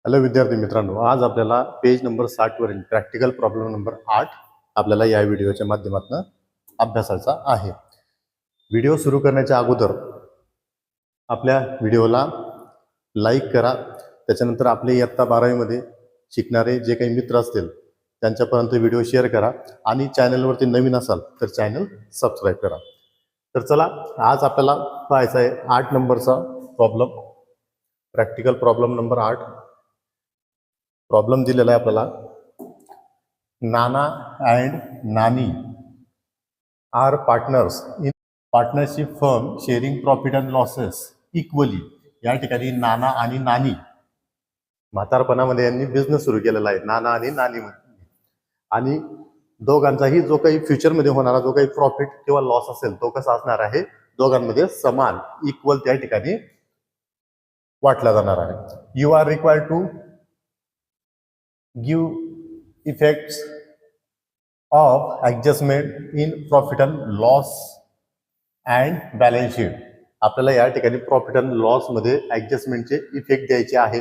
Hello विद्यार्थी मित्रांनो, आज आपल्याला पेज नंबर 60 वरील प्रॅक्टिकल प्रॉब्लेम नंबर 8 आपल्याला या व्हिडिओच्या माध्यमातून अभ्यासाचा आहे. व्हिडिओ सुरू करण्याच्या अगोदर आपल्या व्हिडिओला लाईक करा. त्याच्यानंतर आपले इयत्ता 12वी मध्ये शिकणारे जे काही मित्र असतील त्यांच्यापर्यंत व्हिडिओ शेअर करा आणि चॅनलवरती नवीन असाल तर चॅनल सबस्क्राईब करा. तर चला, आज आपल्याला पाहायचा आहे 8 नंबरचा problem, practical problem number 8. Problem दिलेला आहे आपल्याला. Nana and Nani are partners in partnership firm sharing profit and losses equally. या ठिकाणी नाना आणि नानी म्हातारपणामध्ये यांनी बिझनेस सुरू केलेला आहे, नाना आणि नानी, आणि दोघांचाही जो काही फ्युचरमध्ये होणारा जो काही प्रॉफिट किंवा लॉस असेल तो कसा असणार आहे, दोघांमध्ये समान इक्वल त्या ठिकाणी वाटला जाणार आहे. You are required to give effects of adjustment in profit and loss and balance sheet. आपल्याला या ठिकाणी प्रॉफिट अँड लॉस मध्ये ऍडजस्टमेंटचे इफेक्ट द्यायचे आहे.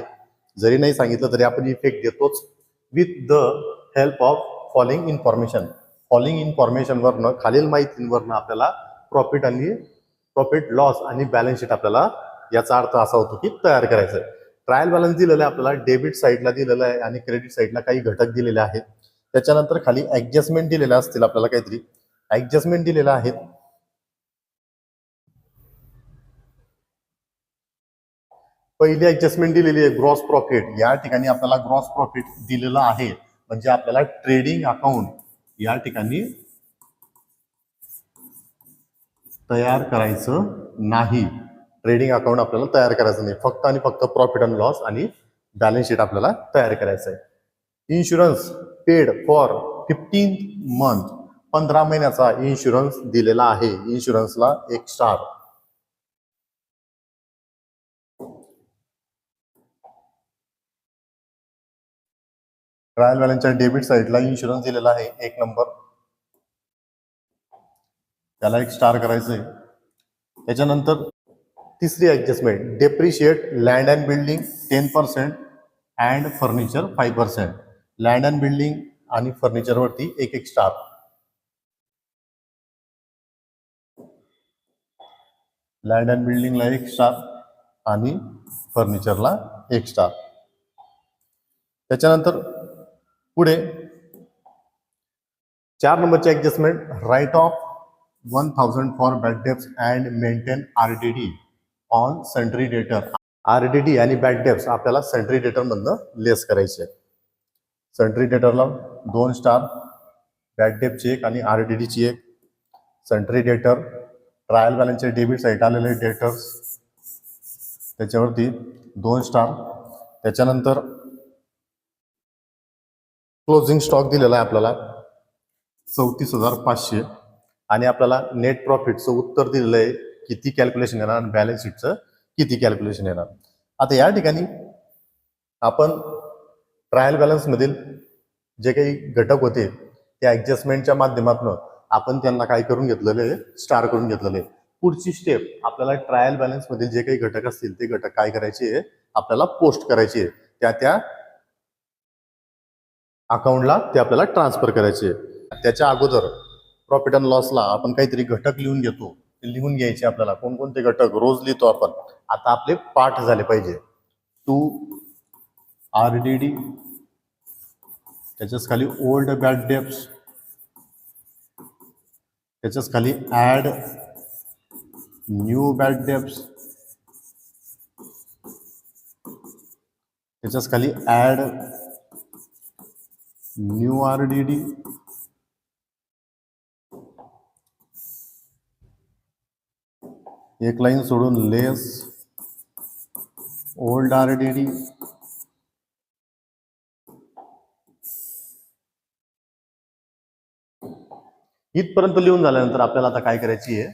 जरी नाही सांगितलं तरी आपण इफेक्ट देतोच. With the help of following information. Following information वरनं, खालील माहितींवरनं आपल्याला प्रॉफिट लॉस आणि बॅलन्स शीट आपल्याला याचा अर्थ असा होतो की तयार करायचं आहे. ट्रायल बॅलन्स दिलेला आहे आपल्याला, डेबिट साईडला दिलेलं आहे आणि क्रेडिट साईडला काही घटक दिलेले आहेत. त्याच्यानंतर खाली ऍडजस्टमेंट दिलेल्या असतील आपल्याला, काहीतरी ऍडजस्टमेंट दिलेल्या आहेत. पहिली ऍडजस्टमेंट दिलेली आहे ग्रॉस प्रॉफिट. या ठिकाणी आपल्याला ग्रॉस प्रॉफिट दिलेलं आहे, म्हणजे आपल्याला ट्रेडिंग अकाउंट या ठिकाणी तयार करायचं नाही. ट्रेडिंग अकाउंट आपल्याला तयार करायचं नाही, फक्त आणि फक्त प्रॉफिट अँड लॉस आणि बॅलन्स शीट आपल्याला तयार करायचं आहे. Insurance paid for 15 month. 15 महिन्याचा इन्शुरन्स दिलेला आहे. इन्शुरन्सला 1 स्टार. ट्रायल बॅलन्सच्या डेबिट साईडला इन्शुरन्स दिलेला आहे 1 नंबर, त्याला 1 स्टार करायचंय. त्याच्यानंतर तिसरी adjustment, depreciate land and building 10% and furniture 5%. Land and building आणि फर्निचरवरती 1 स्टार. लँड अँड बिल्डिंगला 1 स्टार आणि फर्निचरला 1 स्टार. त्याच्यानंतर पुढे 4 नंबरची adjustment, write off 1000 for bad debts and maintain RDD on sundry debtor. RDD आणि बॅड डेब्ट्स आपल्याला सन्ड्री डेटर मधनं less करायचे. सन्ड्री डेटरला 2 स्टार, बॅड डेब्टची 1 आणि आरडीडीची 1. सन्ड्री डेटर, ट्रायल बॅलन्सचे डेबिट साईड आलेले डेटर्स, त्याच्यावरती 2 स्टार. त्याच्यानंतर क्लोजिंग स्टॉक दिलेला आहे आपल्याला 34,500 आणि आपल्याला नेट प्रॉफिटचं उत्तर दिलेलं आहे किती कॅल्क्युलेशन येणार आणि बॅलन्स शीटचं किती कॅल्क्युलेशन येणार. आता या ठिकाणी आपण ट्रायल बॅलन्स मधील जे काही घटक होते त्या ऍडजस्टमेंटच्या माध्यमातून आपण त्यांना काय करून घेतलेलं आहे, स्टार करून घेतलेलं आहे. पुढची स्टेप आपल्याला ट्रायल बॅलन्स मधील जे काही घटक असतील ते घटक काय करायचे, आपल्याला पोस्ट करायचे, त्या अकाउंटला ते आपल्याला ट्रान्सफर करायचे. त्याच्या अगोदर प्रॉफिट अँड लॉसला आपण काहीतरी घटक लिहून घेतो, ते लिहून घ्यायचे आपल्याला. कोणकोणते घटक रोज लिहितो आपण, आता आपले पाठ झाले पाहिजे. 2 आरडीडी, त्याच्याच खाली ओल्ड बॅड डेब्ट्स, त्याच्याच खाली ऍड न्यू बॅड डेब्ट्स, त्याच्याच खाली ऍड न्यू आरडीडी, एक लाईन सोडून लेस ओल्ड आरडीडी. इथपर्यंत लिहून झाल्यानंतर आपल्याला आता काय करायची आहे,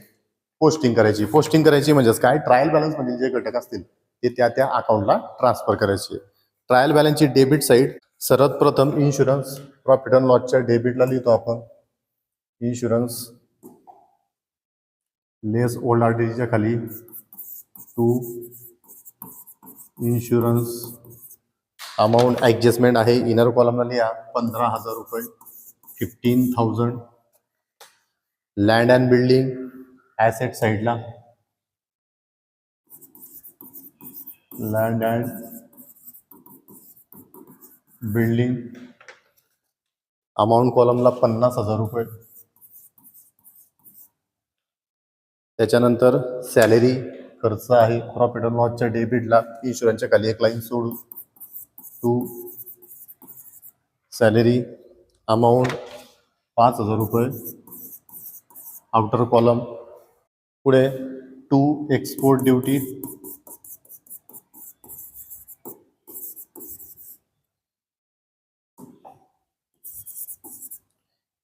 पोस्टिंग करायची. पोस्टिंग करायची म्हणजेच काय, ट्रायल बॅलन्स मधील जे घटक असतील ते त्या अकाउंटला ट्रान्सफर करायचे. ट्रायल बॅलन्सची डेबिट साईड, सर्वात प्रथम इन्शुरन्स प्रॉफिट अँड लॉसच्या डेबिटला लिहितो आपण इन्शुरन्स लेस ओल्ड आरडीडीच्या खाली 2 इन्शुरन्स अमाऊंट ॲडजस्टमेंट आहे इनर कॉलमला लिहा 15,000 रुपये, 15,000. लँड अँड बिल्डिंग ॲसेट साईडला, लँड अँड बिल्डिंग अमाऊंट कॉलमला 50,000 रुपये. त्याच्यानंतर सॅलरी खर्च आहे प्रॉफिट अँड लॉसच्या डेबिटला इन्शुरन्सच्या खाली एक लाईन सोडून टू सॅलरी अमाऊंट 5,000 रुपये. आउटर कॉलम पुढे to export duty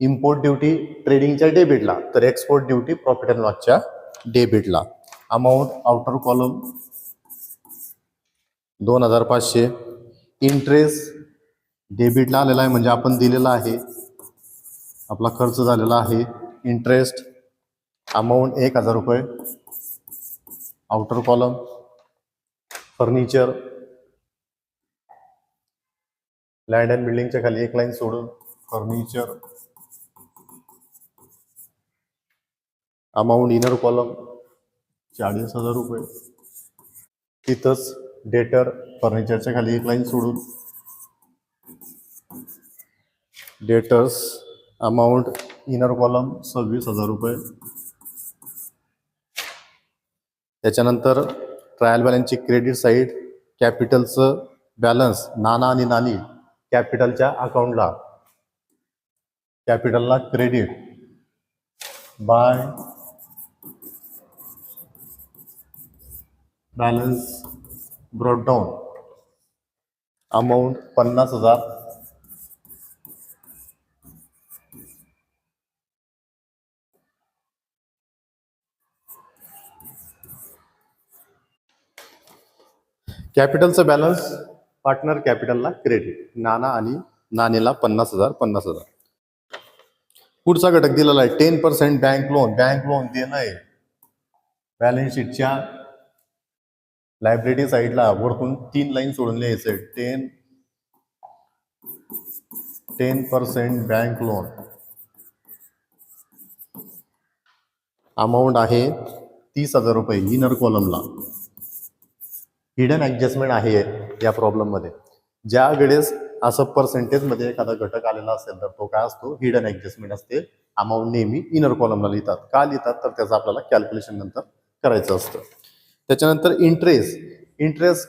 import duty ट्रेडिंगच्या डेबिटला, तर एक्सपोर्ट ड्युटी प्रॉफिट अँड लॉसच्या डेबिटला. Amount outer column 2,500. इंटरेस्ट डेबिटला आलेला आहे म्हणजे आपण दिलेला आहे, आपला खर्च झालेला आहे. इंटरेस्ट अमाऊंट 1,000 रुपये. Outer column furniture land and बिल्डिंगच्या खाली एक लाईन सोडून फर्निचर अमाऊंट इनर कॉलम 40,000 रुपये. तिथंच डेटर फर्निचरच्या खाली एक लाईन सोडून डेटर्स अमाऊंट इनर कॉलम 26,000 रुपये. त्याच्यानंतर ट्रायल बॅलन्सची क्रेडिट साईड कॅपिटलचं बॅलन्स नाना आणि नानी कॅपिटलच्या अकाउंटला, कॅपिटलला credit by balance brought down amount 50,000. कॅपिटलचं बॅलन्स पार्टनर कॅपिटलला क्रेडिट, नाना आणि नानीला 50,000 50,000. पुढचा घटक दिलेला आहे 10% बँक लोन. बँक लोन देणं आहे. बॅलन्स शीटच्या लायबिलिटी साईडला वरतून 3 लाईन सोडून लिहायचं आहे 10% बँक लोन अमाऊंट आहे 30,000 रुपये इनर कॉलमला. हिडन ॲडजस्टमेंट आहे या प्रॉब्लेममध्ये. ज्या वेळेस असं पर्सेंटेजमध्ये एखादा घटक आलेला असेल तर तो काय असतो, हिडन ॲडजस्टमेंट असते. अमाऊंट नेहमी इनर कॉलमला लिहितात. का लिहितात तर त्याचं आपल्याला कॅल्क्युलेशन नंतर करायचं असतं. त्याच्यानंतर इंटरेस्ट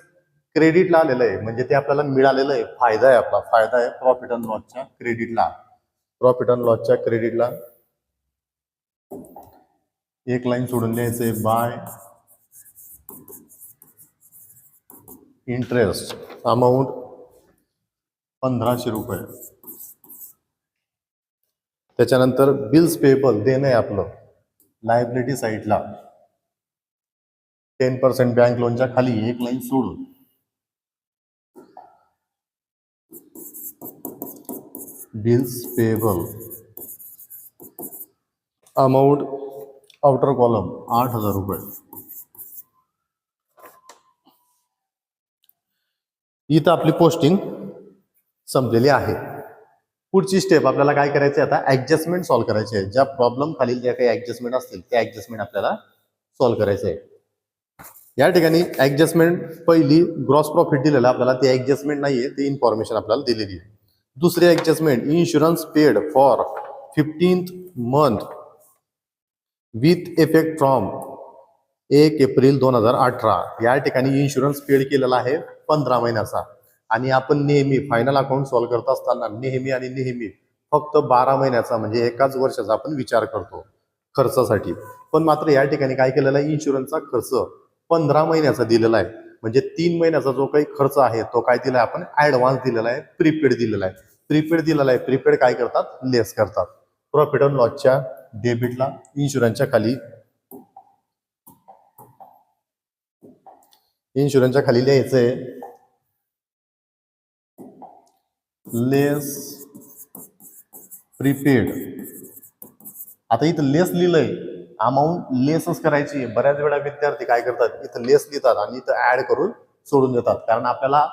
क्रेडिटला आलेलं आहे म्हणजे ते आपल्याला मिळालेलं आहे, फायदा आहे, आपला फायदा आहे प्रॉफिट अँड लॉसच्या क्रेडिटला. प्रॉफिट अँड लॉसच्या क्रेडिटला एक लाईन सोडून लिहायचंय बाय इंटरेस्ट अमाऊंट 1,500 रुपये. त्याच्यानंतर बिल्स पेबल देणं आहे आपलं लायबिलिटी साईडला 10% बँक लोनच्या खाली एक लाईन सोडून bills payable amount outer column 8,000 रुपये. इथं आपली पोस्टिंग संपलेली आहे. पुढची स्टेप आपल्याला काय करायची आता, ऍडजस्टमेंट सॉल्व्ह करायची आहे. ज्या प्रॉब्लेम खाली ज्या काही ऍडजस्टमेंट असतील त्या ऍडजस्टमेंट आपल्याला सॉल्व्ह करायचे आहे. या ठिकाणी ऍडजस्टमेंट पहिली ग्रॉस प्रॉफिट दिलेलं आपल्याला, ते ऍडजस्टमेंट नाहीये, ते इन्फॉर्मेशन आपल्याला दिलेली आहे. दुसरी adjustment insurance paid for 15th month with effect from 1 April 2018. या ठिकाणी इन्शुरन्स पेड केलेला आहे 15 महिन्याचा. आणि आपण नेहमी फायनल अकाउंट सॉल्व्ह करत असताना नेहमी फक्त 12 महिन्याचा म्हणजे एकाच वर्षाचा आपण विचार करतो खर्चासाठी. पण मात्र या ठिकाणी काय केलेलं आहे, इन्शुरन्सचा खर्च 15 महिन्याचा दिलेला आहे. म्हणजे 3 महिन्याचा जो काही खर्च आहे तो काय दिला आहे आपण, ऍडव्हान्स दिलेला आहे, प्रीपेड दिलेला आहे. प्रीपेड काय करतात, लेस करतात. प्रॉफिट अँड लॉसच्या डेबिटला इन्शुरन्सच्या खाली लिहायचंय लेस प्रीपेड. आता इथं लेस लिहिलंय, अमाऊंट लेसच करायची. बऱ्याच वेळा विद्यार्थी काय करतात, इथं लेस लिहितात आणि इथं ऍड करून सोडून देतात. कारण आपल्याला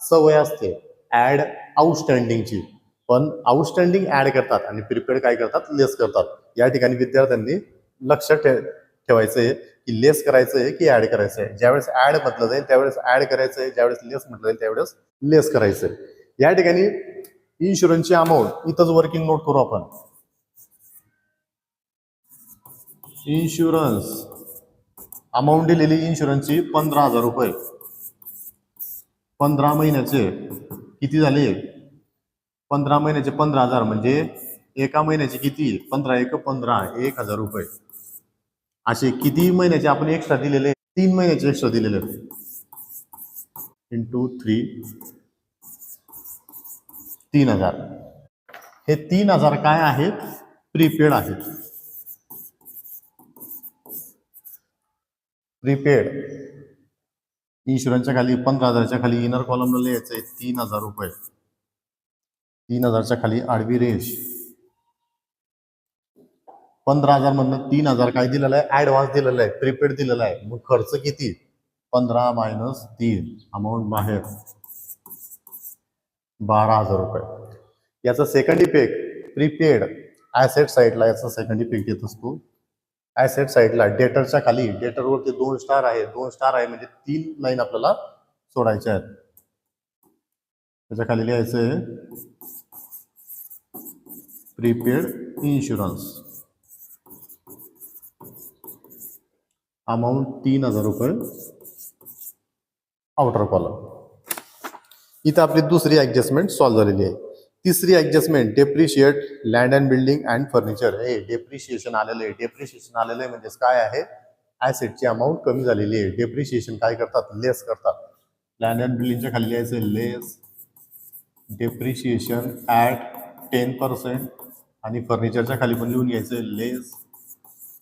सवय असते ऍड आउटस्टँडिंगची, पण आउटस्टँडिंग ऍड करतात आणि प्रीपेड काय करतात, लेस करतात. या ठिकाणी विद्यार्थ्यांनी लक्षात ठेवायचं आहे की लेस करायचं आहे की ऍड करायचं आहे. ज्यावेळेस ऍड म्हटलं जाईल त्यावेळेस ऍड करायचं आहे, ज्यावेळेस लेस म्हटलं जाईल त्यावेळेस लेस करायचं आहे. या ठिकाणी इन्शुरन्सची अमाऊंट इथंच वर्किंग नोट करू आपण. इन्शुरन्स अमाऊंट दिलेली इन्शुरन्सची 15,000 रुपये. 15 महिन्याचे किती झाले, 15 महिन्याचे 15,000 म्हणजे एका महिन्याचे किती, 15 एक 15, 1,000 रुपये. असे किती महिन्याचे आपण एक्स्ट्रा दिलेले, 3 महिन्याचे एक्स्ट्रा दिलेले इंटू 3, 3,000. हे 3,000 काय आहेत, प्रीपेड आहेत. प्रीपेड इन्शुरन्सच्या खाली 15,000च्या खाली इनर कॉलमला लिहायचं आहे 3,000 रुपये. 3,000च्या खाली आडवी रेष. 15,000 मधनं 3,000 काय दिलेलं आहे, ऍडव्हान्स दिलेला आहे, प्रीपेड दिलेला आहे. मग खर्च किती, 15 मायनस 3, अमाऊंट बाहेर 12,000 रुपये. याचा सेकंड इफेक्ट प्रीपेड ऍसेट साईडला याचा सेकंड इफेक्ट येत असतो. ऍसेट साईडला डेटरच्या खाली, डेटरवरती 2 स्टार आहे, 2 स्टार आहे म्हणजे 3 लाईन आपल्याला सोडायच्या आहेत. त्याच्या खाली लिहायचं आहे प्रीपेड इन्शुरन्स, अमाऊंट 3,000 रुपये, आउटर कॉलम. इथं आपली दुसरी ऍडजस्टमेंट सॉल्व्ह झालेली आहे. तिसरी adjustment depreciate land and building and furniture. हे डेप्रिशिएशन आलेलं आहे. डेप्रिशिएशन आलेलं आहे म्हणजे काय आहे, ऍसेटची अमाऊंट कमी झालेली आहे. डेप्रिशिएशन काय करतात, लेस करतात. लँड अँड बिल्डिंगच्या खाली लिहायचं लेस डेप्रिशिएशन ॲट 10% आणि फर्निचरच्या खाली पण लिहून घ्यायचं less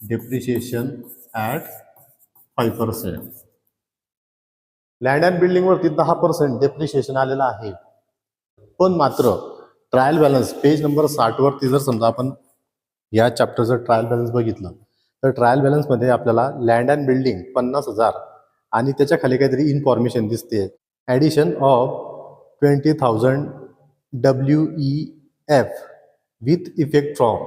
depreciation at 5%. Land and building वरती 10% डेप्रिशिएशन आलेलं आहे. पण मात्र ट्रायल बॅलन्स पेज नंबर 60 वरती जर समजा आपण या चॅप्टरचं ट्रायल बॅलन्स बघितलं तर ट्रायल बॅलन्समध्ये आपल्याला लँड अँड बिल्डिंग 50,000 आणि त्याच्या खाली काहीतरी इन्फॉर्मेशन दिसते, addition of 20,000 WEF with effect from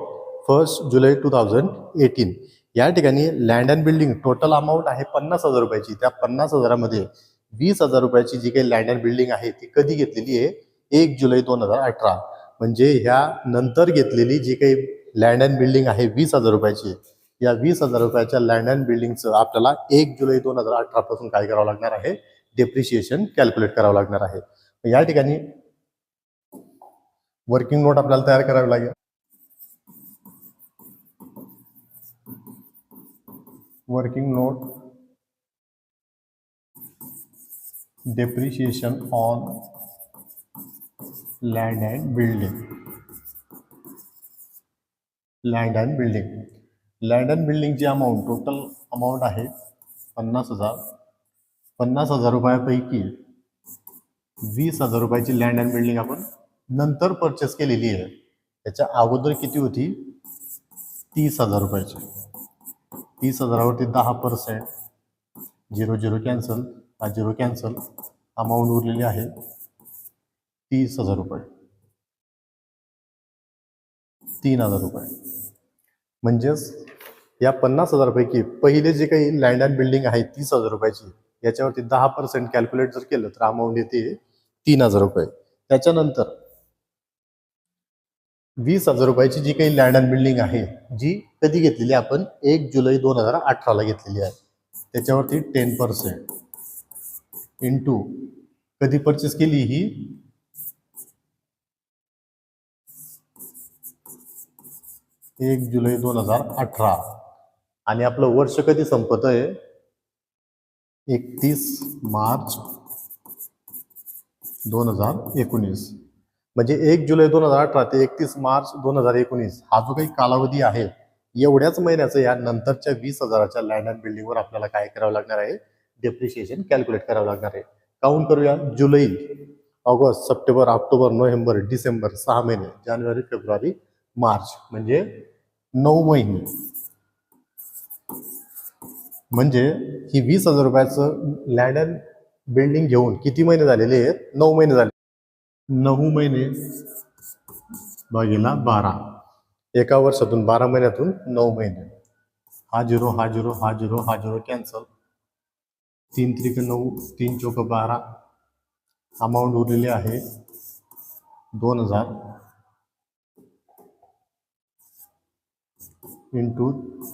1 जुलै 2018. या ठिकाणी land and building total amount आहे 50,000 रुपयाची. त्या 50,000मध्ये 20,000 रुपयाची जी काही लँड अँड बिल्डिंग आहे ती कधी घेतलेली आहे, 1 जुलै 2018. म्हणजे ह्या नंतर घेतलेली जी काही लँड अँड बिल्डिंग आहे 20,000 रुपयाची, या 20,000 रुपयाच्या लँड अँड बिल्डिंगचं आपल्याला 1 जुलै 2018 पासून काय करावं लागणार आहे, डेप्रिशिएशन कॅल्क्युलेट करावं लागणार आहे. या ठिकाणी वर्किंग नोट आपल्याला तयार करावी लागेल. Working note depreciation on land and building. Land and building, land and बिल्डिंगची अमाऊंट टोटल अमाऊंट आहे 50,000. 50,000 रुपयापैकी 20,000 रुपयाची लँड अँड बिल्डिंग आपण नंतर परचेस केलेली आहे. त्याच्या अगोदर किती होती, 30,000 रुपयाची. 30,000वरती 10%, 0 कॅन्सल, हा 0 कॅन्सल, अमाऊंट उरलेली आहे 30,000 रुपये. 3,000 रुपये म्हणजेच या 50,000 पैकी पहिले जे काही लँड अँड बिल्डिंग आहे 30,000 रुपयाची, याच्यावरती 10% कॅल्क्युलेट जर केलं तर अमाऊंट येते 3,000 रुपये. त्याच्यानंतर 20,000 रुपयाची जी काही लँड अँड बिल्डिंग आहे जी कधी घेतलेली आपण 1 जुलै 2018 घेतलेली आहे, त्याच्यावरती 10% इंटू कधी परचेस केली ही 1 जुलै 2018 आणि आपलं वर्ष कधी संपत आहे, 31 मार्च 2019. म्हणजे 1 जुलै 2018 ते 31 मार्च 2019 हा जो काही कालावधी आहे, एवढ्याच महिन्याचं या नंतरच्या 20,000च्या लँड अँड बिल्डिंगवर आपल्याला काय करावं लागणार आहे, डेप्रिशिएशन कॅल्क्युलेट करावं लागणार आहे. काउंट करूया, July, August, September, October, November, December, 6 महिने, जानेवारी, फेब्रुवारी, मार्च, म्हणजे 9 महिने. म्हणजे ही 20,000 रुपयाचं लँड अँड बिल्डिंग घेऊन किती महिने झालेले आहेत? 9 महिने झाले. 9 महिने भागिला 12, एका वर्षातून 12 महिन्यातून 9 महिने. हा झिरो, हा झिरो, हा झिरो, हा झिरो कॅन्सल. 3 त्रिक 9, 3 चौक 12. अमाऊंट उरलेली आहे 2000 इंटू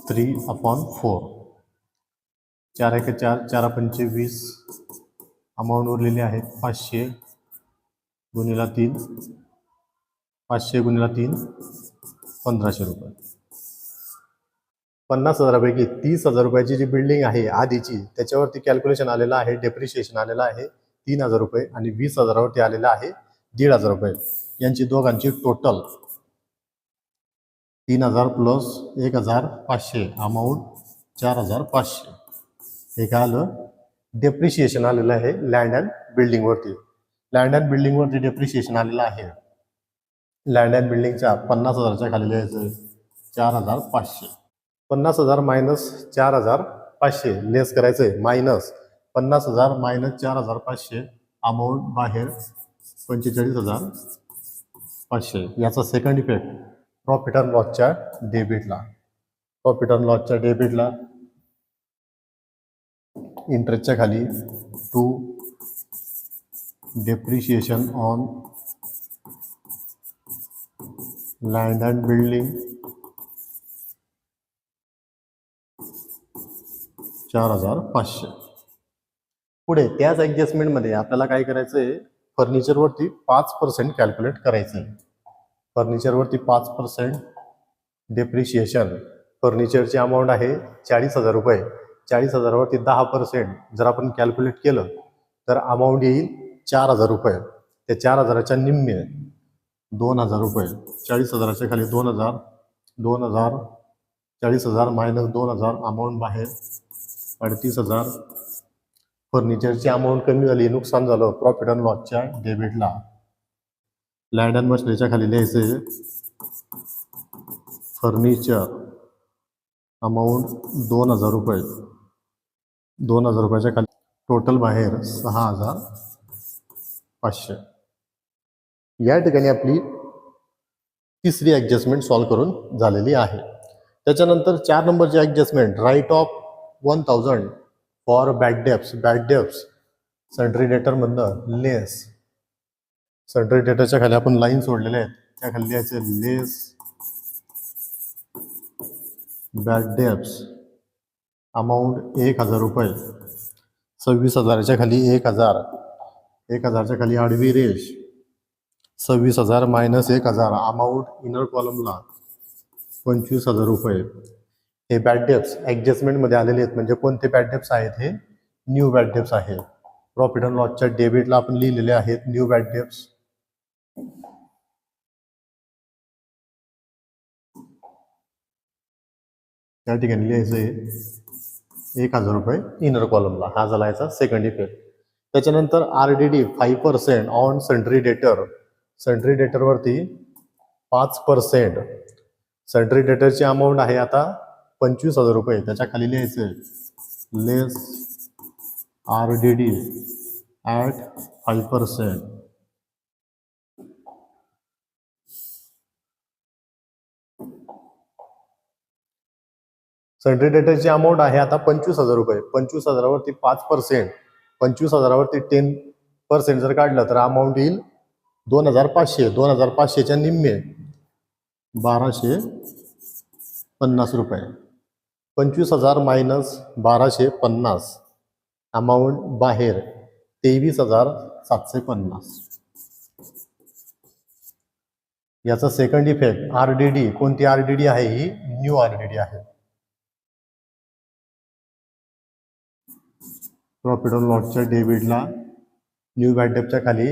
3/4. 4 1 4, 4 5 20. अमाऊंट उरलेली आहे 500 गुणिला 3. 500 गुणिला 3 1500 रुपये. 50,000पैकी 30,000 रुपयाची जी बिल्डिंग आहे आधीची, त्याच्यावरती कॅल्क्युलेशन आलेलं आहे, डेप्रिशिएशन आलेलं आहे 3,000 रुपये आणि 20,000वरती आलेलं आहे 1,500 रुपये. यांची दोघांची टोटल 3,000 प्लस 1,500, अमाऊंट 4,500. हे काय आलं? डेप्रिशिएशन आलेलं आहे लँड अँड बिल्डिंगवरती. लँड अँड बिल्डिंगवरती डेप्रिशिएशन आलेलं आहे. लँड अँड बिल्डिंगच्या 50,000च्या खाली लिहायचं 4,500. 50,000 मायनस 4,500 लेस करायचं आहे, मायनस 50,000 मायनस 4,500, अमाऊंट बाहेर 45,500. याचा सेकंड इफेक्ट प्रॉफिट अँड लॉसच्या डेबिटला. प्रॉफिट अँड लॉसच्या डेबिटला इंटरेस्टच्या खाली to depreciation on land and building 4,500. पुढे त्याच ॲडजस्टमेंटमध्ये आपल्याला काय करायचं आहे? फर्निचरवरती 5% कॅल्क्युलेट करायचं आहे. फर्निचरवरती 5% डेप्रिशिएशन. फर्निचरची अमाऊंट आहे 40,000 रुपये. 40,000वरती 10% जर आपण कॅल्क्युलेट केलं तर अमाऊंट येईल 4,000 रुपये. त्या 4,000च्या निम्मे 2,000 रुपये. 40,000च्या खाली 2,000, 2,000, 40,000 मायनस 2,000, अमाऊंट बाहेर 38,000. फर्निचरची अमाऊंट कमी झाली, नुकसान झालं, प्रॉफिट अँड लॉसच्या डेबिटला. लँड अँड मशिनरीच्या खाली लिहायचे फर्निचर अमाऊंट 2,000 रुपये. 2,000 रुपयाच्या खाली टोटल बाहेर 6,500. या ठिकाणी आपली तिसरी ॲडजस्टमेंट सॉल्व करून झालेली आहे. त्याच्यानंतर 4 नंबरची ॲडजस्टमेंट, write off 1,000 for bad debts. Bad debts sundry डेटरमधनं लेस. सन्ड्री डेटरच्या खाली आपण लाईन सोडलेले आहेत, त्या खाली लिहायचे लेस बॅड डेब्ट्स अमाऊंट 1,000 रुपये. 26,000च्या खाली 1,000. 1,000च्या खाली आडवी रेष 26,000 मायनस 1,000, अमाऊंट इनर कॉलमला 25,000 रुपये. हे बॅड डेब्ट्स ॲडजस्टमेंटमध्ये आलेले आहेत. म्हणजे कोणते बॅड डेब्ट्स आहेत? हे न्यू बॅड डेब्ट्स आहेत. प्रॉफिट अँड लॉसच्या डेबिटला आपण लिहिलेले आहेत न्यू बॅड डेब्ट्स. त्या ठिकाणी लिहायचं आहे 1,000 रुपये इनर कॉलमला. हा झाला याचा सेकंड इफेक्ट. त्याच्यानंतर RDD 5% ऑन सन्ड्री डेटर. सन्ड्री डेटरवरती 5%. सन्ड्री डेटरची अमाऊंट आहे आता 25,000 रुपये. त्याच्या खाली लिहायचं लेस RDD ॲट 5%. सन्ड्री डेटरची अमाऊंट आहे आता 25,000 रुपये. 25,000वरती 5%. 25,000वरती 10% जर काढलं तर अमाऊंट येईल 2,500. 2,500च्या निम्मे 1,250 रुपये. 25,000 मायनस 1,250, अमाऊंट बाहेर 23,750. याचा सेकंड इफेक्ट RDD. कोणती RDD आहे? ही न्यू RDD आहे. प्रॉफिट अँड लॉसच्या डेबिटला न्यू बॅड डेब्टच्या खाली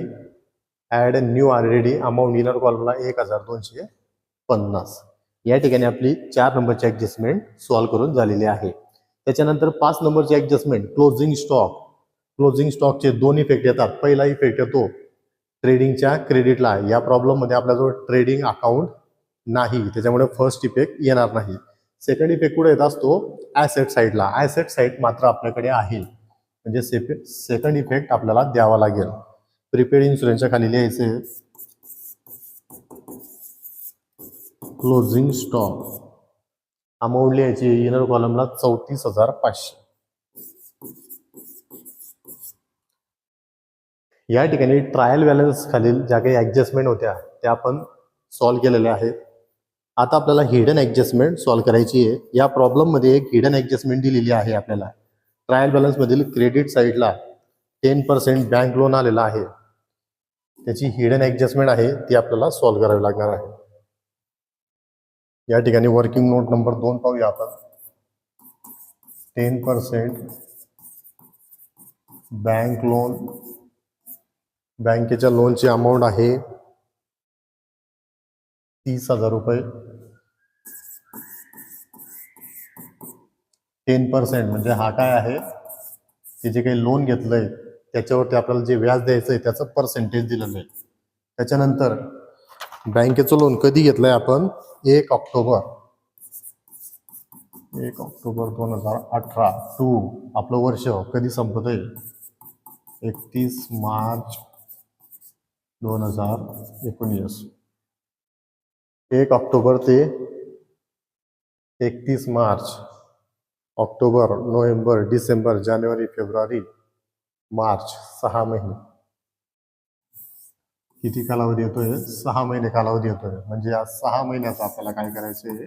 add new RDD amount inner कॉलमला 1,250. या ठिकाणी आपली 4 नंबरची ॲडजस्टमेंट सॉल्व करून झालेली आहे. त्याच्यानंतर 5 नंबरची ॲडजस्टमेंट क्लोजिंग स्टॉक. क्लोजिंग स्टॉकचे 2 इफेक्ट येतात. पहिला इफेक्ट येतो ट्रेडिंगच्या क्रेडिटला. या प्रॉब्लेममध्ये आपल्याजवळ ट्रेडिंग अकाउंट नाही, त्याच्यामुळे फर्स्ट इफेक्ट येणार नाही. सेकंड इफेक्ट कुठे येत असतो? ॲसेट साईडला. ॲसेट साईड मात्र आपल्याकडे आहे. म्हणजे सेकंड इफेक्ट आपल्याला द्यावा लागेल. प्रीपेड इन्शुरन्सच्या खाली लिहायचे क्लोजिंग स्टॉक, अमाऊंट लिहायची इनर कॉलमला 34,500. या ठिकाणी ट्रायल बॅलन्स खालील ज्या काही ऍडजस्टमेंट होत्या त्या आपण सॉल्व्ह केलेल्या आहेत. आता आपल्याला हिडन ऍडजस्टमेंट सॉल्व्ह करायची आहे. या प्रॉब्लेम मध्ये एक हिडन ऍडजस्टमेंट दिलेली आहे आपल्याला. ट्रायल बॅलन्स मधील क्रेडिट साईडला 10% बँक लोन आलेला आहे. त्याची हिडन ऍडजस्टमेंट आहे ती आपल्याला सॉल्व्ह करावी लागणार आहे. या ठिकाणी वर्किंग नोट नंबर 2 पाहूया आपण. 10% बँक लोन, बँकेच्या लोनची अमाऊंट आहे 30,000 रुपये. 10% म्हणजे हा काय आहे, ते जे काही लोन घेतलंय त्याच्यावरती आपल्याला जे व्याज द्यायचं आहे त्याचं पर्सेंटेज दिलेलं आहे. त्याच्यानंतर बँकेचं लोन कधी घेतलंय आपण, 1 ऑक्टोबर 2018 टू आपलं वर्ष कधी संपत आहे, 31 मार्च 2019. 1 ऑक्टोबर ते 31 मार्च, ऑक्टोबर, नोव्हेंबर, डिसेंबर, जानेवारी, फेब्रुवारी, मार्च, 6 महिने. किती कालावधी येतोय, 6 महिने कालावधी येतोय. म्हणजे या 6 महिन्याचं आपल्याला काय करायचंय,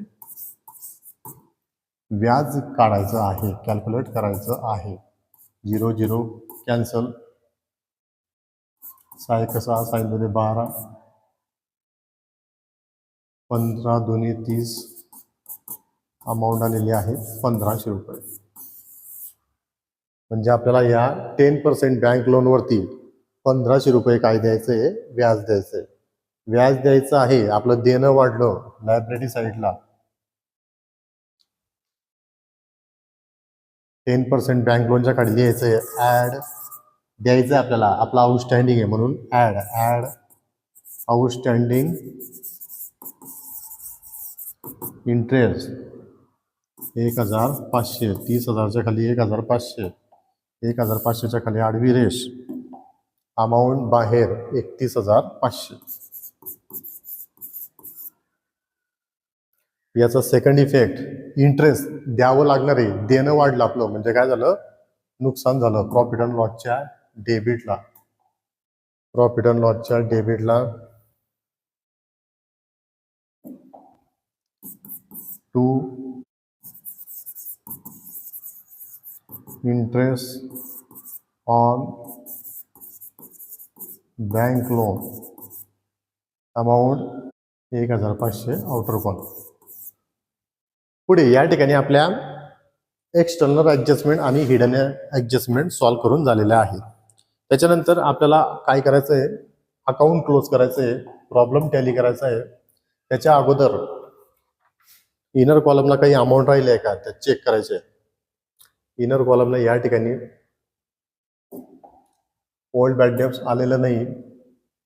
व्याज काढायचं आहे, कॅल्क्युलेट करायचं आहे. 0 कॅन्सल, 6 1 6, 6 2 12, 15 2 30, अमाऊंट आलेली आहे 1,500 रुपये. म्हणजे आपल्याला या 10% बँक लोनवरती 1,500 रुपये काय द्यायचंय, व्याज द्यायचंय. व्याज द्यायचं आहे. आपलं देणं वाढलं लायबिलिटी साईडला, 10% बँक लोनच्या खाली द्यायचंय ऍड, द्यायचं आपल्याला. आपला आउटस्टँडिंग आहे म्हणून ऍड आउटस्टँडिंग इंटरेस्ट 1,500. 30,000च्या खाली 1,500, 1,500च्या खाली आडवी रेष, अमाऊंट बाहेर 31,500. याचा सेकंड इफेक्ट इंटरेस्ट द्यावं लागणार आहे. देणं वाढलं आपलं म्हणजे काय झालं, नुकसान झालं. प्रॉफिट अँड लॉसच्या डेबिटला, प्रॉफिट अँड लॉसच्या डेबिटला to interest on bank loan, amount 1,500 outer call. पुढे या ठिकाणी आपल्या एक्सटर्नल ऍडजस्टमेंट आणि हिडन ऍडजस्टमेंट सॉल्व्ह करून झालेल्या आहेत. त्याच्यानंतर आपल्याला काय करायचं आहे, अकाउंट क्लोज करायचं आहे, प्रॉब्लेम टॅली करायचा आहे. त्याच्या अगोदर इनर कॉलमला काही अमाऊंट राहिली आहे का ते चेक करायचे आहे. इनर कॉलमला या ठिकाणी ओल्ड बॅड डेब्ट्स आलेलं नाही,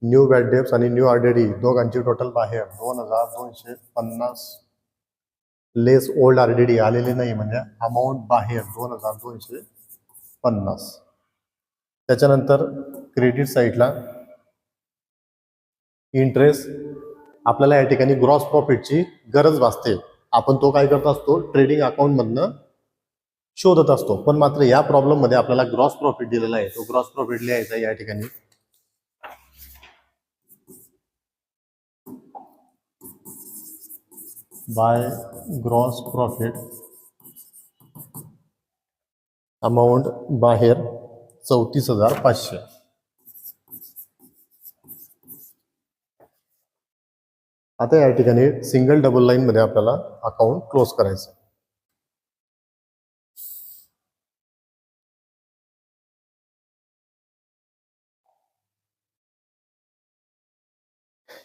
न्यू बॅड डेब्ट्स आणि न्यू आरडीडी दोघांची टोटल बाहेर 2,250, लेस ओल्ड आरडीडी आलेले नाही म्हणजे अमाऊंट बाहेर 2,250. त्याच्यानंतर क्रेडिट साईडला इंटरेस्ट, आपल्याला या ठिकाणी ग्रॉस प्रॉफिटची गरज भासते. आपण तो काय करत असतो, ट्रेडिंग अकाउंट मधनं शोधत असतो. पण मात्र या प्रॉब्लेम मध्ये आपल्याला ग्रॉस प्रॉफिट दिलेला आहे, तो ग्रॉस प्रॉफिट लिहायचा या ठिकाणी. बाय ग्रॉस प्रॉफिट, अमाऊंट बाहेर 34,500. आता या ठिकाणी सिंगल डबल लाईन मध्ये आपल्याला अकाउंट क्लोज करायचं.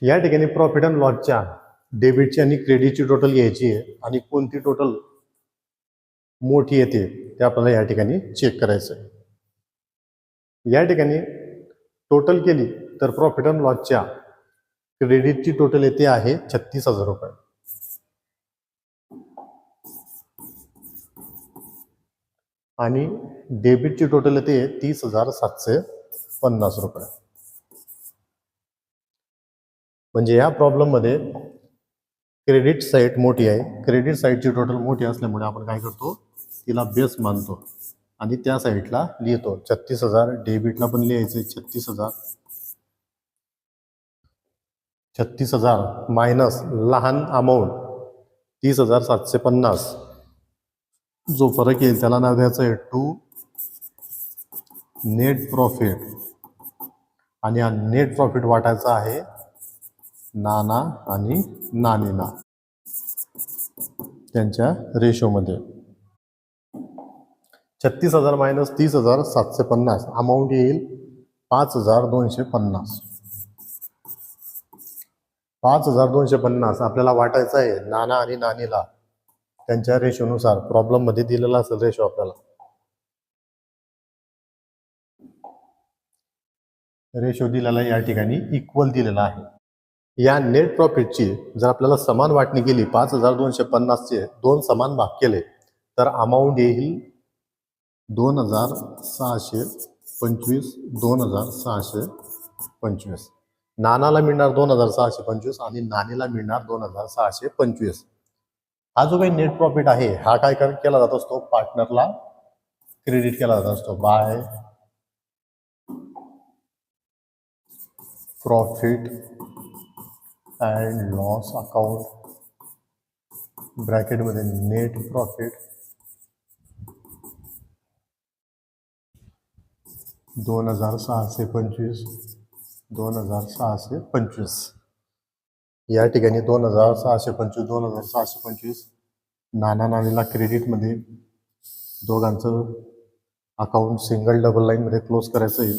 या ठिकाणी प्रॉफिट अँड लॉसच्या डेबिटची आणि क्रेडिटची टोटल घ्यायची आहे आणि कोणती टोटल मोठी येते ते आपल्याला या ठिकाणी चेक करायचं आहे. या ठिकाणी टोटल केली तर प्रॉफिट अँड लॉसच्या क्रेडिटची टोटल येते आहे 36,000 रुपये. आणि डेबिटची टोटल येते 30,750 रुपये. म्हणजे या प्रॉब्लेममध्ये क्रेडिट साईड मोठी आहे. क्रेडिट साईडची टोटल मोठी असल्यामुळे आपण काय करतो, तिला बेस मानतो आणि त्या साईडला लिहितो 36,000. डेबिटला पण लिहायचं 36,000 मायनस लहान अमाऊंट 30,750. जो फरक येईल त्याला नाव द्यायचं आहे टू नेट प्रॉफिट. आणि हा नेट प्रॉफिट वाटायचा आहे नाना आणि नानीना त्यांच्या रेशोमध्ये. 36,000 मायनस 30,750 अमाऊंट येईल 5,250. 5,250 आपल्याला वाटायचं आहे नाना आणि नानीला त्यांच्या रेशोनुसार. प्रॉब्लेममध्ये दिलेला असेल रेशो आपल्याला. रेशो दिलेला या ठिकाणी इक्वल दिलेला आहे. या नेट प्रॉफिटची जर आपल्याला समान वाटणी केली 5,250चे 2 समान भाग केले तर अमाऊंट येईल 2,625. 2,625 नानाला मिळणार 2,625 आणि नानीला मिळणार 2,625. हा जो काही नेट प्रॉफिट आहे हा काय केला जात असतो, पार्टनरला क्रेडिट केला जात असतो by profit and loss account ब्रॅकेटमध्ये नेट प्रॉफिट 2,625. 2,625 या ठिकाणी 2,625. 2,625 नाना नानीला क्रेडिटमध्ये दोघांचं अकाउंट सिंगल डबल लाईनमध्ये क्लोज करायचं आहे.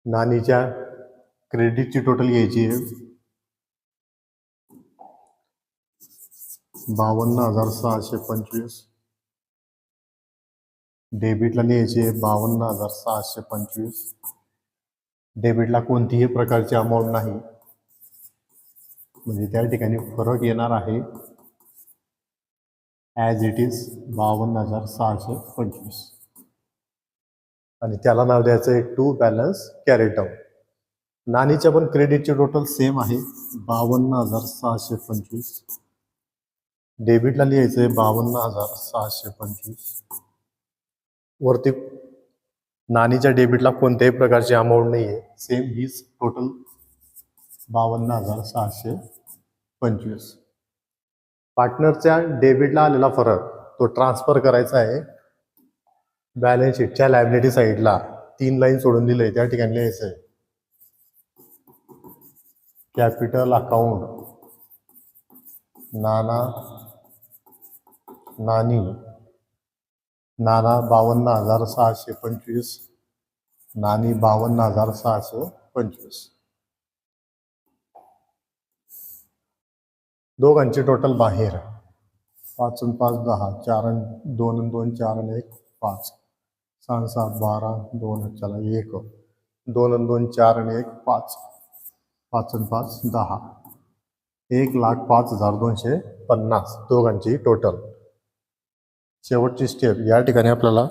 नानीच्या क्रेडिटची टोटल घ्यायची आहे 52,625. डेबिटला लिहायची आहे 52,625. डेबिटला कोणतीही प्रकारची अमाऊंट नाही, म्हणजे त्या ठिकाणी फरक येणार आहे ॲज इट इज 52,625 आणि त्याला नाव द्यायचं आहे टू बॅलन्स कॅरेट आउट. नानीच्या पण क्रेडिटचे टोटल सेम आहे 52,625. डेबिटला लिहायचं आहे 52,625. वरती नानीच्या डेबिटला कोणत्याही प्रकारची अमाऊंट नाही आहे, सेम हीच टोटल 52,625. पार्टनरच्या डेबिटला आलेला फरक तो ट्रान्सफर करायचा आहे बॅलन्स शीटच्या लायबिलिटी साईडला. 3 लाईन सोडून दिले त्या ठिकाणी लिहायचं आहे कॅपिटल अकाउंट नाना नानी. नाना 52,625. नानी 52,625. दोघांची टोटल बाहेर 5 आणि 5 10. 4 आणि 2 आणि 2 4 आणि 1 5. 6 7 12 2 चला 1. 2 आणि 2 4 आणि 1 5. 5 आणि 5 10. 1,05,250 दोघांची टोटल. शेवटची स्टेप या ठिकाणी आपल्याला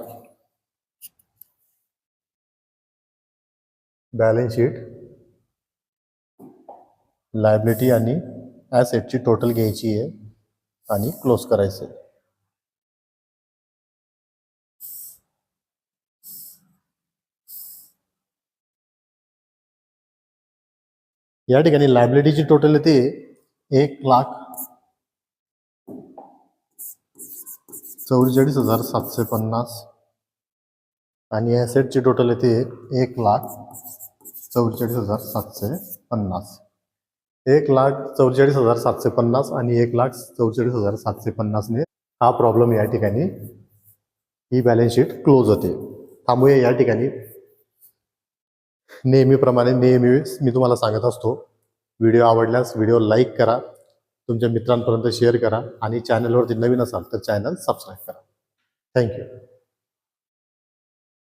बॅलन्स शीट लायबिलिटी आणि ॲसेटची टोटल घ्यायची आहे आणि क्लोज करायचं आहे. या ठिकाणी लायबिलिटीची टोटल येते 1,44,750 आणि ॲसेटची टोटल येते 1,44,750. 1,44,750 आणि 1,44,750 हा प्रॉब्लेम या ठिकाणी ही बॅलन्स शीट क्लोज होते. त्यामुळे या ठिकाणी नेहमीप्रमाणे मी तुम्हाला सांगत असतो, व्हिडिओ आवडल्यास व्हिडिओ लाईक करा, तुमच्या मित्रांपर्यंत शेअर करा आणि चॅनलवरती नवीन असाल तर चॅनल सबस्क्राईब करा. थँक्यू.